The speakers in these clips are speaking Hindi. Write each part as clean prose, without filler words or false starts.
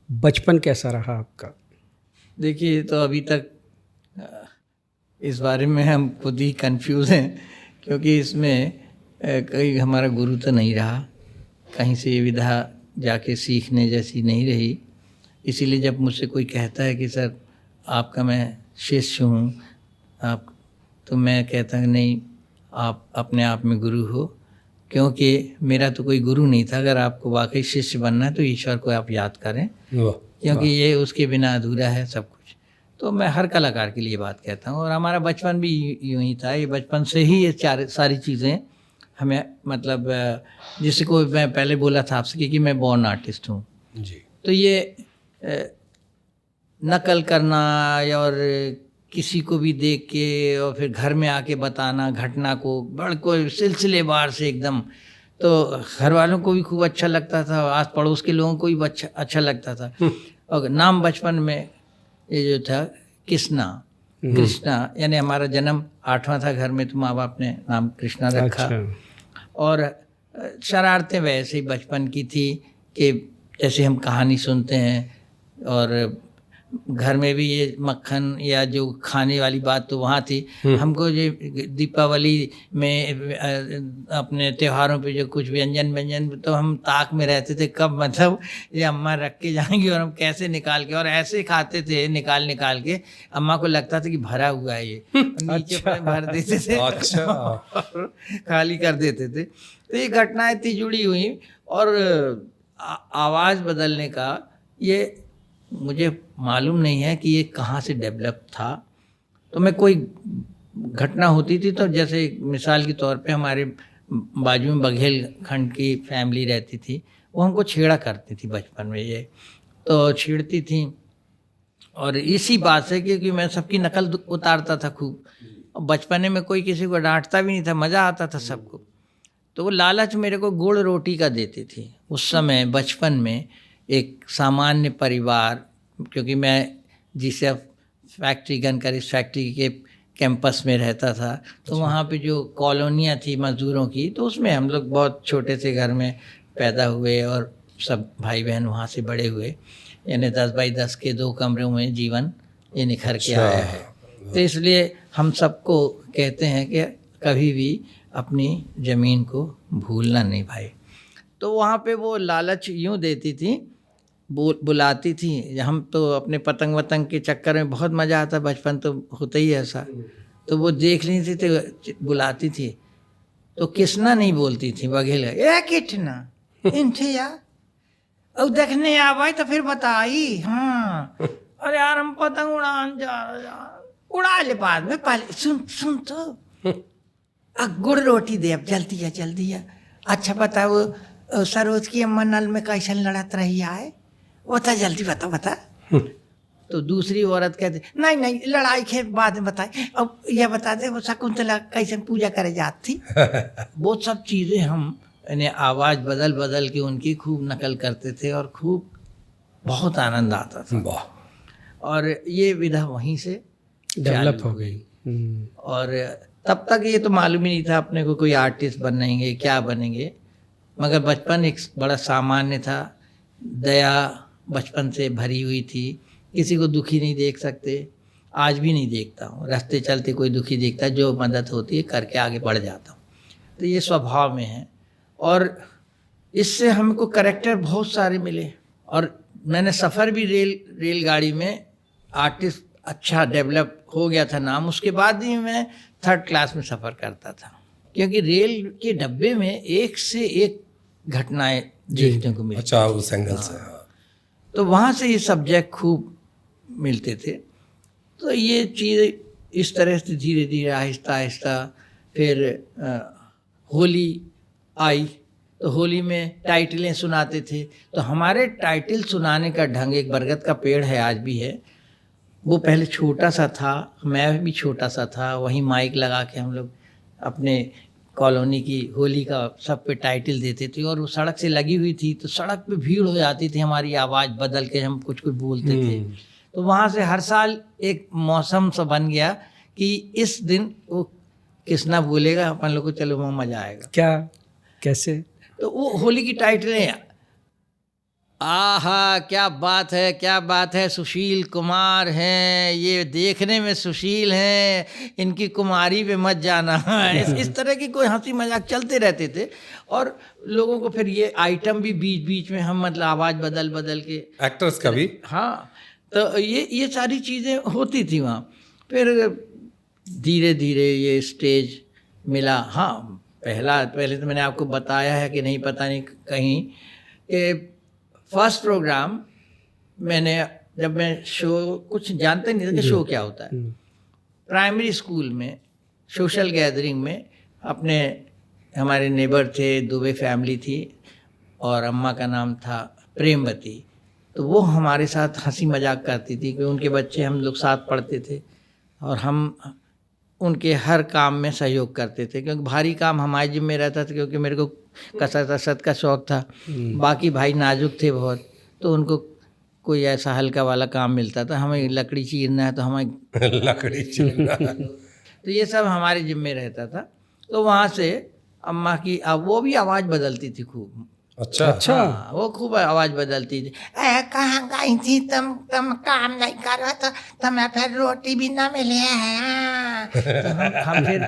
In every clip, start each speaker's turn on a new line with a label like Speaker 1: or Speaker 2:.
Speaker 1: बचपन कैसा रहा आपका?
Speaker 2: देखिए, तो अभी तक इस बारे में हम खुद ही कंफ्यूज हैं, क्योंकि इसमें कोई हमारा गुरु तो नहीं रहा, कहीं से ये विधा जाके सीखने जैसी नहीं रही। इसीलिए जब मुझसे कोई कहता है कि सर आपका मैं शिष्य हूँ, आप, तो मैं कहता हूँ नहीं, आप अपने आप में गुरु हो, क्योंकि मेरा तो कोई गुरु नहीं था। अगर आपको वाकई शिष्य बनना है तो ईश्वर को आप याद करें, क्योंकि ये उसके बिना अधूरा है सब कुछ। तो मैं हर कलाकार के लिए बात कहता हूँ, और हमारा बचपन भी यूं ही था। ये बचपन से ही ये सारी चीज़ें हमें, मतलब जिसको मैं पहले बोला था आपसे कि मैं बॉर्न आर्टिस्ट हूँ जी। तो ये नकल करना और किसी को भी देख के और फिर घर में आके बताना घटना को बड़ कोई सिलसिलेवार से एकदम, तो घर वालों को भी खूब अच्छा लगता था, आस पड़ोस के लोगों को भी अच्छा लगता था। और नाम बचपन में ये जो था कृष्णा, यानी हमारा जन्म 8वां था घर में, तो माँ बाप ने नाम कृष्णा रखा। और शरारतें वैसे ही बचपन की थी कि जैसे हम कहानी सुनते हैं, और घर में भी ये मक्खन या जो खाने वाली बात तो वहाँ थी। हमको ये दीपावली में अपने त्योहारों पे जो कुछ व्यंजन तो हम ताक में रहते थे, कब मतलब ये अम्मा रख के जाएंगी और हम कैसे निकाल के, और ऐसे खाते थे निकाल के। अम्मा को लगता था कि भरा हुआ है ये, नीचे भर देते थे और खाली कर देते थे। तो ये घटनाएं थी जुड़ी हुई। और आवाज़ बदलने का ये मुझे मालूम नहीं है कि ये कहाँ से डेवलप था। तो मैं कोई घटना होती थी, तो जैसे मिसाल के तौर पे हमारे बाजू में बघेल खंड की फैमिली रहती थी, वो हमको छेड़ा करती थी बचपन में, ये तो छेड़ती थी। और इसी बात से, क्योंकि मैं सबकी नकल उतारता था खूब, और बचपने में कोई किसी को डांटता भी नहीं था, मज़ा आता था सबको। तो वो लालच मेरे को गुड़ रोटी का देती थी उस समय बचपन में। एक सामान्य परिवार, क्योंकि मैं जिसे फैक्ट्री गनकरिस फैक्ट्री के कैंपस में रहता था, तो वहाँ पे जो कॉलोनियाँ थी मज़दूरों की, तो उसमें हम लोग बहुत छोटे से घर में पैदा हुए और सब भाई बहन वहाँ से बड़े हुए। यानी 10 बाई 10 के 2 कमरों में जीवन ये निखर के आया है। तो इसलिए हम सबको कहते हैं कि कभी भी अपनी ज़मीन को भूलना नहीं भाई। तो वहाँ पे वो लालच यूँ देती थी, बुलाती थी। हम तो अपने पतंग वतंग के चक्कर में बहुत मज़ा आता, बचपन तो होता ही ऐसा। तो वो देख ली थी तो बुलाती थी, तो कृष्णा नहीं बोलती थी, बघेल ए किटना इनसे यार और देखने आवाई तो फिर बताई। हाँ अरे यार हम पतंग उड़ा ले, बाद में पहले सुन तो गुड़ रोटी दे, अब जल्दी है। अच्छा बताओ सरोज की अम्मा नल में कैसे लड़त रही है, बता जल्दी बता। तो दूसरी औरत कहती नहीं लड़ाई के बाद में बताए, अब यह बता दे वो शकुंतला कैसे पूजा करे जाती थी। वो सब चीज़ें हम यानी आवाज़ बदल के उनकी खूब नकल करते थे, और खूब बहुत आनंद आता था। और ये विधा वहीं से डेवलप हो गई। और तब तक ये तो मालूम ही नहीं था अपने को कोई आर्टिस्ट बनेंगे क्या बनेंगे, मगर बचपन एक बड़ा सामान्य था। दया बचपन से भरी हुई थी, किसी को दुखी नहीं देख सकते, आज भी नहीं देखता हूँ। रास्ते चलते कोई दुखी देखता है, जो मदद होती है करके आगे बढ़ जाता हूँ। तो ये स्वभाव में है, और इससे हमको कैरेक्टर बहुत सारे मिले। और मैंने सफ़र भी रेलगाड़ी में, आर्टिस्ट अच्छा डेवलप हो गया था नाम। उसके बाद ही मैं 3rd क्लास में सफ़र करता था, क्योंकि रेल के डब्बे में एक से एक घटनाएं देखने को मिलती।
Speaker 3: अच्छा, उस एंगल से।
Speaker 2: तो वहाँ से ये सब्जेक्ट खूब मिलते थे। तो ये चीज़ इस तरह से धीरे धीरे आहिस्ता फिर होली आई, तो होली में टाइटलें सुनाते थे। तो हमारे टाइटल सुनाने का ढंग, एक बरगद का पेड़ है आज भी है, वो पहले छोटा सा था, मैं भी छोटा सा था, वहीं माइक लगा के हम लोग अपने कॉलोनी की होली का सब पे टाइटल देते थे। और वो सड़क से लगी हुई थी, तो सड़क पे भीड़ हो जाती थी, हमारी आवाज़ बदल के हम कुछ बोलते थे। तो वहाँ से हर साल एक मौसम सा बन गया कि इस दिन वो कृष्णा बोलेगा, अपन लोग को चलो वहाँ मज़ा आएगा।
Speaker 1: क्या कैसे?
Speaker 2: तो वो होली की टाइटलें आहा, क्या बात है, क्या बात है। सुशील कुमार हैं, ये देखने में सुशील हैं, इनकी कुमारी पे मत जाना। इस तरह की कोई हंसी मजाक चलते रहते थे। और लोगों को फिर ये आइटम भी बीच बीच में हम मतलब आवाज़ बदल बदल के,
Speaker 3: एक्टर्स का भी।
Speaker 2: हाँ, तो ये सारी चीज़ें होती थी वहाँ। फिर धीरे धीरे ये स्टेज मिला। हाँ, पहले तो मैंने आपको बताया है कि नहीं, पता नहीं कहीं, कि फर्स्ट प्रोग्राम मैंने, जब मैं शो कुछ जानते नहीं था कि शो क्या होता है, प्राइमरी स्कूल में सोशल गैदरिंग में अपने, हमारे नेबर थे, दुबे फैमिली थी और अम्मा का नाम था प्रेमवती। तो वो हमारे साथ हंसी मजाक करती थी कि उनके बच्चे हम लोग साथ पढ़ते थे और हम उनके हर काम में सहयोग करते थे, क्योंकि भारी काम हमारे जिम्मे रहता था, क्योंकि मेरे को कसरत असरत का शौक़ था। बाकी भाई नाजुक थे बहुत, तो उनको कोई ऐसा हल्का वाला काम मिलता था। हमें लकड़ी चीरना है तो हमें
Speaker 3: लकड़ी चीरना।
Speaker 2: तो ये सब हमारे जिम्मे रहता था। तो वहाँ से अम्मा की, अब वो भी आवाज़ बदलती थी खूब।
Speaker 3: अच्छा।
Speaker 2: हाँ, वो खूब आवाज़ बदलती थी। कहाँ गई थी तुम काम नहीं कर रहा था, तुम्हें फिर रोटी भी ना मिले है। तो हम फिर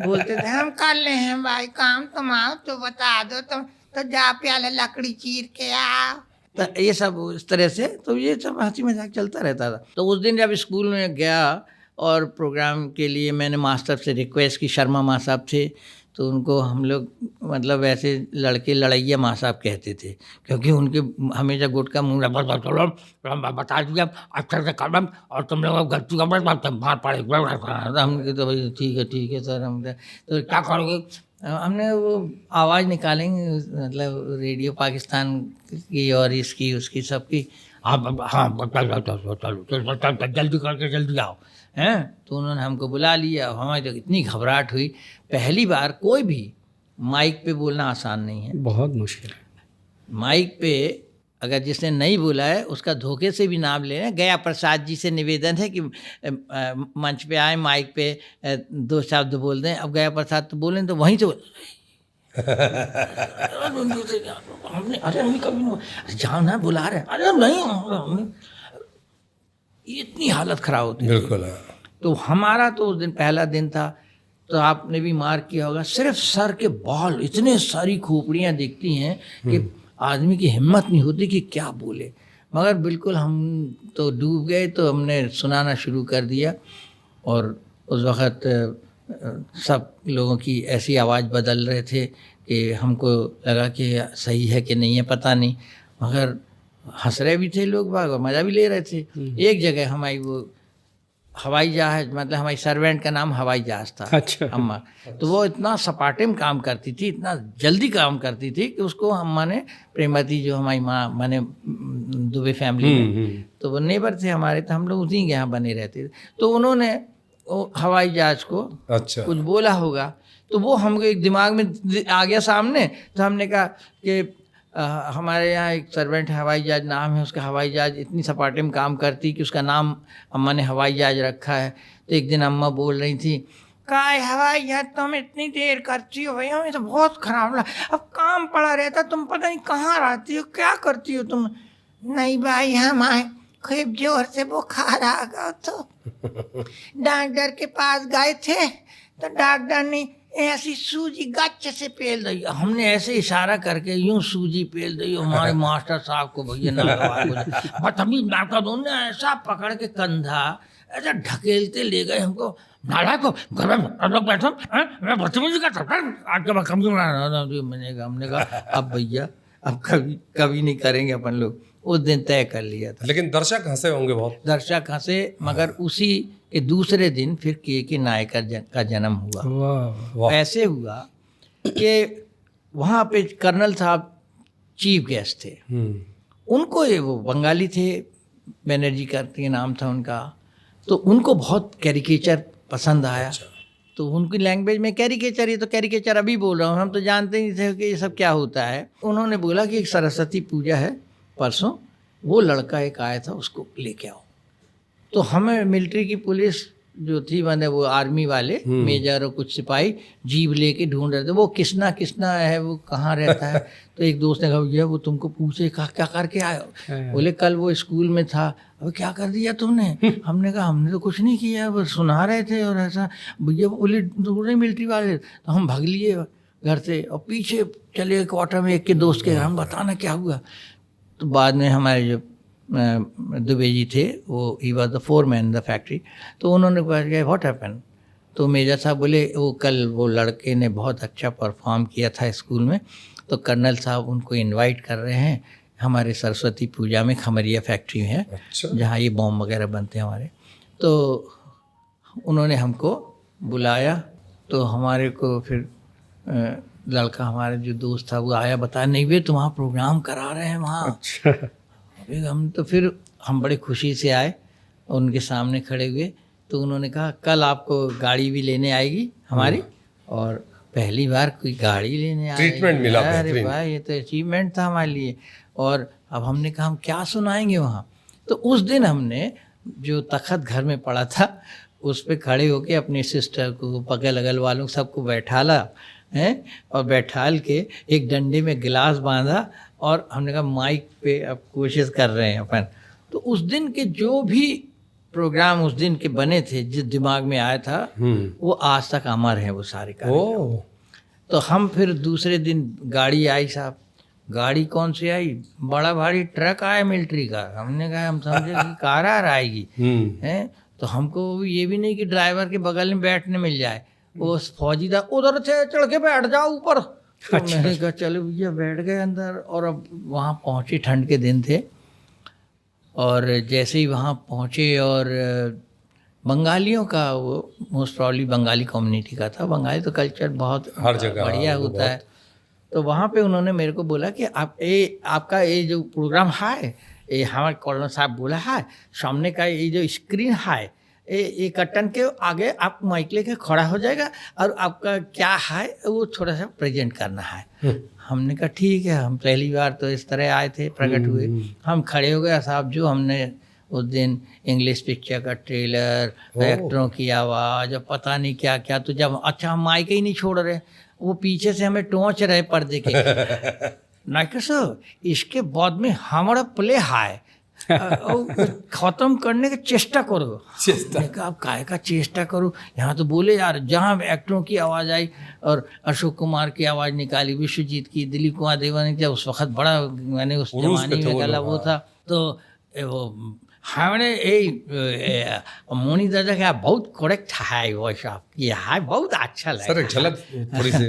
Speaker 2: बोलते थे हम कर ले हैं भाई काम, तुम आओ तो बता दो, तुम तो जा प्याले लकड़ी चीर के आओ। तो ये सब इस तरह से, तो ये सब हंसी मजाक चलता रहता था। तो उस दिन जब स्कूल में गया और प्रोग्राम के लिए मैंने मास्टर से रिक्वेस्ट की, शर्मा माँ साहब थे, तो उनको हम लोग मतलब ऐसे लड़के लड़ैया माँ साहब कहते थे, क्योंकि उनके हमेशा गुटका मुँह बता दिया अच्छा से कदम, और तुम लोग गलती का मार पड़े। हमने तो भाई ठीक है सर, हम तो क्या करोगे। हमने वो आवाज़ निकालेंगे, मतलब रेडियो पाकिस्तान की और इसकी उसकी सबकी। हाँ जल्दी करके जल्दी आओ हैं। तो उन्होंने हमको बुला लिया। हमारी तो इतनी घबराहट हुई, पहली बार कोई भी माइक पे बोलना आसान नहीं है,
Speaker 1: बहुत मुश्किल है।
Speaker 2: माइक पे अगर जिसने नहीं बोला है उसका धोखे से भी नाम लेना। गया प्रसाद जी से निवेदन है कि मंच पे आए, माइक पे 2 शब्द बोल दें। अब गया प्रसाद तो बोलें तो वहीं से हमने, अरे हमने कभी नहीं, जाओ ना बुला रहे, अरे नहीं, इतनी हालत खराब होती।
Speaker 3: बिल्कुल।
Speaker 2: तो हमारा तो उस दिन पहला दिन था, तो आपने भी मार्क किया होगा, सिर्फ सर के बाल, इतने सारी खोपड़ियाँ दिखती हैं कि आदमी की हिम्मत नहीं होती कि क्या बोले। मगर बिल्कुल हम तो डूब गए। तो हमने सुनाना शुरू कर दिया और उस वक़्त सब लोगों की ऐसी आवाज़ बदल रहे थे कि हमको लगा कि सही है कि नहीं है पता नहीं, मगर हंस रहे भी थे लोग बाग और मज़ा भी ले रहे थे। एक जगह हमारी वो हवाई जहाज, मतलब हमारी सर्वेंट का नाम हवाई जहाज था।
Speaker 1: अच्छा।
Speaker 2: अम्मा तो वो इतना सपाटे में काम करती थी, इतना जल्दी काम करती थी कि उसको अम्मा ने, प्रेमवती जो हमारी माँ माने दुबे फैमिली में, तो वो नेबर थे हमारे, तो हम लोग उसी के यहाँ बने रहते थे। तो उन्होंने वो हवाई जहाज को
Speaker 3: अच्छा
Speaker 2: कुछ बोला होगा, तो वो हमको एक दिमाग में आ गया सामने। तो हमने कहा कि हमारे यहाँ एक सर्वेंट है, हवाई जहाज नाम है उसका, हवाई जहाज इतनी सपाटे में काम करती कि उसका नाम अम्मा ने हवाई जहाज रखा है। तो एक दिन अम्मा बोल रही थी, काय हवाई जहाज तुम इतनी देर करती हो भैया, हमें तो बहुत खराब लगा, अब काम पड़ा रहता, तुम पता नहीं कहाँ रहती हो, क्या करती हो तुम। नहीं भाई, हम आए, खूब जोर से बुखार आ गया, तो डॉक्टर के पास गए थे, तो डॉक्टर ने ऐसी सूजी गच्चे से पेल दी। हमने ऐसे इशारा करके यूं सूजी पेल दी, हमारे मास्टर साहब को भैया बदतमीज नाटक दोनों ऐसा पकड़ के कंधा ऐसा ढकेलते ले गए हमको। नालायक को घर में लोग बैठो, मैं बदतमीजी का आज का हमने कहा अब भैया अब कभी नहीं करेंगे अपन लोग। उस दिन तय कर लिया था।
Speaker 3: लेकिन दर्शक हंसे होंगे बहुत।
Speaker 2: दर्शक हंसे, मगर उसी के दूसरे दिन फिर के नायकर का जन्म हुआ।
Speaker 1: वाह।
Speaker 2: ऐसे हुआ कि वहाँ पे कर्नल साहब चीफ गेस्ट थे। उनको ये, वो बंगाली थे, बनर्जी करके नाम था उनका, तो उनको बहुत कैरिकेचर पसंद आया। तो उनकी लैंग्वेज में कैरिकेचर, ये तो कैरिकेचर अभी बोल रहा हूँ, हम तो जानते नहीं थे कि ये सब क्या होता है। उन्होंने बोला कि एक सरस्वती पूजा है परसों, वो लड़का एक आया था, उसको लेके आओ। तो हमें मिलिट्री की पुलिस जो थी मैंने वो आर्मी वाले मेजर और कुछ सिपाही जीप लेके ढूंढ रहे थे, वो किसना किसना है, वो कहाँ रहता है। तो एक दोस्त ने कहा भैया वो तुमको पूछे कहा क्या करके आए हो, बोले कल वो स्कूल में था। अब क्या कर दिया तुमने? हमने कहा हमने तो कुछ नहीं किया, वो सुना रहे थे और ऐसा। भैया बोले दूसरे मिलिट्री वाले, तो हम भाग लिए घर से और पीछे चले क्वार्टर में एक के दोस्त के, हम बताना क्या हुआ। तो बाद में हमारे जो दुबे जी थे, वो he was the foreman in the factory, तो उन्होंने कहा व्हाट हैपन। तो मेजर साहब बोले वो कल वो लड़के ने बहुत अच्छा परफॉर्म किया था स्कूल में, तो कर्नल साहब उनको इनवाइट कर रहे हैं हमारे सरस्वती पूजा में, खमरिया फैक्ट्री में है।
Speaker 3: अच्छा।
Speaker 2: जहाँ ये बॉम्ब वगैरह बनते हैं हमारे। तो उन्होंने हमको बुलाया, तो हमारे को फिर लड़का हमारा जो दोस्त था वो आया, बताया नहीं भैया तुम्हारा प्रोग्राम करा रहे हैं वहाँ।
Speaker 1: अच्छा।
Speaker 2: हम तो फिर हम बड़े खुशी से आए, उनके सामने खड़े हुए। तो उन्होंने कहा कल आपको गाड़ी भी लेने आएगी हमारी, और पहली बार कोई गाड़ी लेने आएगी।
Speaker 3: ट्रीटमेंट मिला
Speaker 2: अरे
Speaker 3: बेहतरीन।
Speaker 2: भाई ये तो अचीवमेंट था हमारे लिए। और अब हमने कहा हम क्या सुनाएंगे वहाँ। तो उस दिन हमने जो तखत घर में पड़ा था उस पे खड़े होके अपनी सिस्टर को, बगल अगल वालों सबको बैठाला हैं, और बैठाल के एक डंडे में गिलास बांधा, और हमने कहा माइक पे अब कोशिश कर रहे हैं अपन। तो उस दिन के जो भी प्रोग्राम उस दिन के बने थे, जिस दिमाग में आया था, वो आज तक अमर है वो सारे कार्यक्रम।
Speaker 3: ओह,
Speaker 2: तो हम फिर दूसरे दिन गाड़ी आई साहब, गाड़ी कौन सी आई, बड़ा भारी ट्रक आया मिलिट्री का। हमने कहा हम समझे कि कार आ आएगी हैं, तो हमको ये भी नहीं कि ड्राइवर के बगल में बैठने मिल जाए। वो फौजी था उधर से चढ़ के बैठ जाओ ऊपर। तो मैंने कहा चलो भैया, बैठ गए अंदर। और अब वहाँ पहुँचे, ठंड के दिन थे, और जैसे ही वहाँ पहुँचे, और बंगालियों का वो मोस्ट प्रॉब्ली बंगाली कम्युनिटी का था। बंगाली तो कल्चर बहुत
Speaker 3: हर जगह
Speaker 2: बढ़िया होता है। तो वहाँ पे उन्होंने मेरे को बोला कि आपका ये जो प्रोग्राम है, ये हमारे कॉलोनर साहब बोला है, सामने का ये जो स्क्रीन है, ये कर्टन के आगे आप माइक लेके खड़ा हो जाएगा, और आपका क्या है वो थोड़ा सा प्रेजेंट करना है। हमने कहा ठीक है। हम पहली बार तो इस तरह आए थे, प्रकट हुए, हम खड़े हो गए साहब। जो हमने उस दिन इंग्लिश पिक्चर का ट्रेलर, एक्टरों की आवाज़ और पता नहीं क्या क्या, तो जब अच्छा हम माइक ही नहीं छोड़ रहे, वो पीछे से हमें टोंच रहे पर्दे के। नाइक सर इसके बाद में हमारा प्ले है, खत्म करने की चेष्टा करो। आप काय का चेष्टा करो, यहाँ तो बोले यार, जहाँ एक्टरों की आवाज़ आई और अशोक कुमार की आवाज़ निकाली, विश्वजीत की, दिलीप कुमार देवानी, जब उस वक्त बड़ा मैंने उस जमाने में गला वो था, तो वो हमने मोनी दादा का बहुत करेक्ट है वो सब, ये है बहुत अच्छा लगा।
Speaker 3: सर एक झलक थोड़ी सी।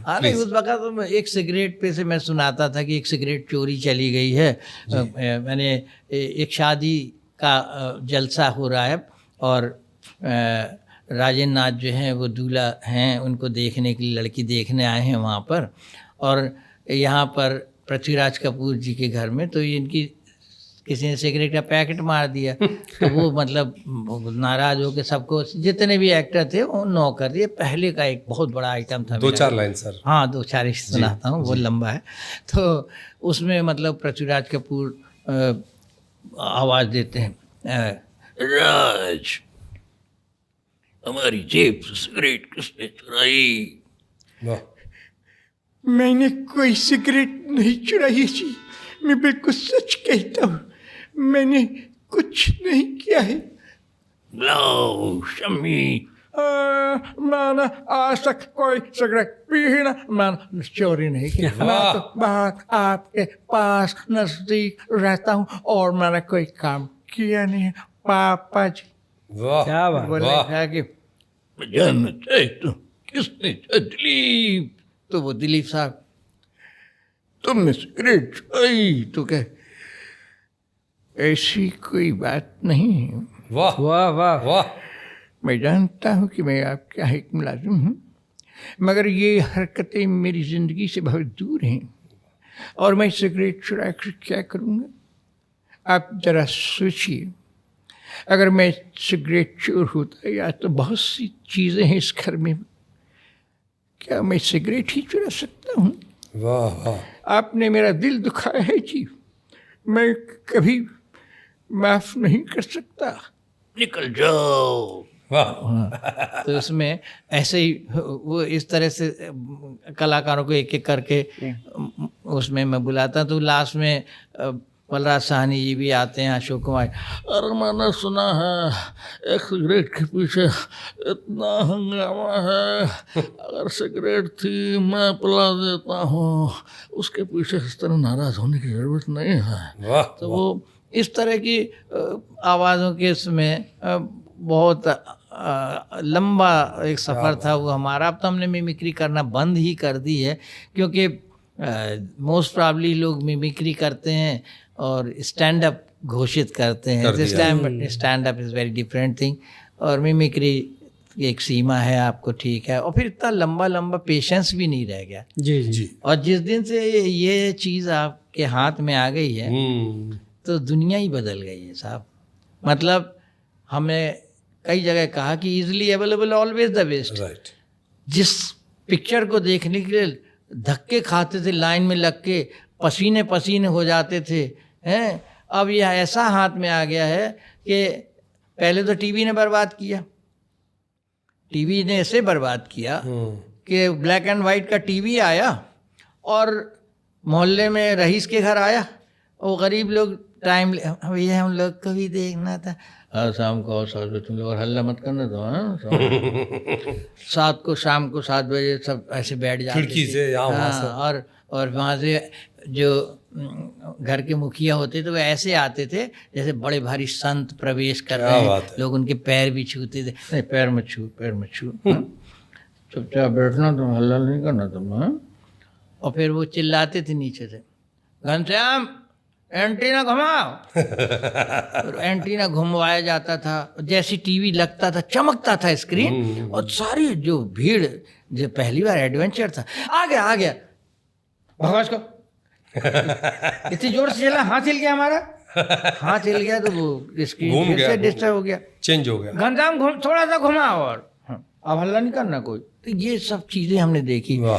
Speaker 2: अरे उस वक्त तो एक सिगरेट पे से मैं सुनाता था कि एक सिगरेट चोरी चली गई है। मैंने एक शादी का जलसा हो रहा है, और राजेंद्र नाथ जो हैं वो दूल्हा हैं, उनको देखने के लिए लड़की देखने आए हैं वहाँ पर, और यहाँ पर पृथ्वीराज कपूर जी के घर में। तो इनकी किसी ने सिगरेट का पैकेट मार दिया, तो वो मतलब नाराज हो के सबको, जितने भी एक्टर थे वो नो कर दिए। पहले का एक बहुत बड़ा आइटम था।
Speaker 3: 2-4 लाइन सर।
Speaker 2: हाँ 2-4 ही सुनाता हूँ, वो लंबा है। तो उसमें मतलब पृथ्वीराज कपूर आवाज़ देते हैं, राज हमारी जेब से सिगरेट किसने चुराई?
Speaker 4: मैंने कोई सिगरेट नहीं चुराई जी, मैं बिल्कुल सच कहता हूँ, मैंने कुछ नहीं किया है।
Speaker 2: लो शम्मी,
Speaker 4: मैंने आज तक कोई सिगरेट पी ही ना, मैंने चोरी नहीं की। मैं तो बहुत आपके पास नजदीक रहता हूँ और मैंने कोई काम किया नहीं है पापा जी।
Speaker 3: वाह
Speaker 1: क्या बात।
Speaker 2: बोले
Speaker 3: वाह।
Speaker 2: कि मैं जानना चाहता हूँ किसने? दिलीप। तो वो दिलीप साहब, तुमने सिगरेट चुराई? तो क्या ऐसी कोई बात नहीं है,
Speaker 3: वाह
Speaker 1: वाह वाह।
Speaker 3: वाह।
Speaker 4: मैं जानता हूँ कि मैं आपका एक मुलाजिम हूँ, मगर ये हरकतें मेरी ज़िंदगी से बहुत दूर हैं, और मैं सिगरेट चुरा कर क्या करूँगा? आप ज़रा सोचिए, अगर मैं सिगरेट चोर होता या तो बहुत सी चीज़ें हैं इस घर में, क्या मैं सिगरेट ही चुरा सकता हूँ?
Speaker 3: वाह वाह।
Speaker 4: आपने मेरा दिल दुखाया है जी, मैं कभी माफ़ नहीं कर सकता।
Speaker 2: निकल जाओ।
Speaker 3: वाह
Speaker 2: हाँ, तो उसमें ऐसे ही वो इस तरह से कलाकारों को एक एक करके उसमें मैं बुलाता, तो लास्ट में बलराज साहनी जी भी आते हैं, अशोक कुमार। अरे मैंने सुना है एक सिगरेट के पीछे इतना हंगामा है, अगर सिगरेट थी मैं पिला देता हूँ, उसके पीछे इस तरह नाराज होने की ज़रूरत नहीं है।
Speaker 3: वाह
Speaker 2: तो वो इस तरह की आवाज़ों के इसमें बहुत लंबा एक सफ़र था वो हमारा। अब तो हमने मिमिक्री करना बंद ही कर दी है, क्योंकि मोस्ट प्रॉब्ली लोग मिमिक्री करते हैं और स्टैंड अप घोषित करते हैं। This time stand up is very different thing, और मिमिक्री एक सीमा है आपको, ठीक है। और फिर इतना लंबा लंबा पेशेंस भी नहीं रह गया।
Speaker 1: जी जी।
Speaker 2: और जिस दिन से ये चीज़ आपके हाथ में आ गई है तो दुनिया ही बदल गई है साहब। मतलब हमें कई जगह कहा कि easily available always the best.
Speaker 3: Right.
Speaker 2: जिस पिक्चर को देखने के लिए धक्के खाते थे, लाइन में लग के पसीने पसीने हो जाते थे, हैं, अब यह ऐसा हाथ में आ गया है कि पहले तो टीवी ने बर्बाद किया, टीवी ने ऐसे बर्बाद किया कि ब्लैक एंड वाइट का टीवी आया और मोहल्ले में रईस के घर आया, वो गरीब लोग टाइम भैया हम लोग को भी देखना था, शाम को तुम लोग हल्ला मत करना तो, शाम को 7 बजे सब ऐसे बैठ जाते
Speaker 3: खिड़की से यहाँ वहाँ से।
Speaker 2: और वहाँ से जो घर के मुखिया होते थे वो ऐसे आते थे जैसे बड़े भारी संत प्रवेश कर रहे हैं, लोग उनके पैर भी छूते थे। नहीं, पैर मत छू, पैर मत छू, चुपचाप बैठना, तुम हल्ला नहीं करना तुम, हाँ। और फिर वो चिल्लाते थे नीचे से, घनश्याम एंटीना घुमाओ। और एंटीना घुमवाया जाता था, जैसी टीवी लगता था चमकता था स्क्रीन, और सारी जो भीड़, जो पहली बार एडवेंचर था, आ गया भगवान को इतनी जोर से चला, हाथ हिल गया हमारा, हाथ हिल गया तो वो स्क्रीन फिर से डिस्टर्ब हो गया,
Speaker 3: चेंज हो गया।
Speaker 2: घनश्याम थोड़ा सा घुमाओ और अब हल्ला नहीं करना कोई। तो ये सब चीज़ें हमने देखी।
Speaker 3: वाह।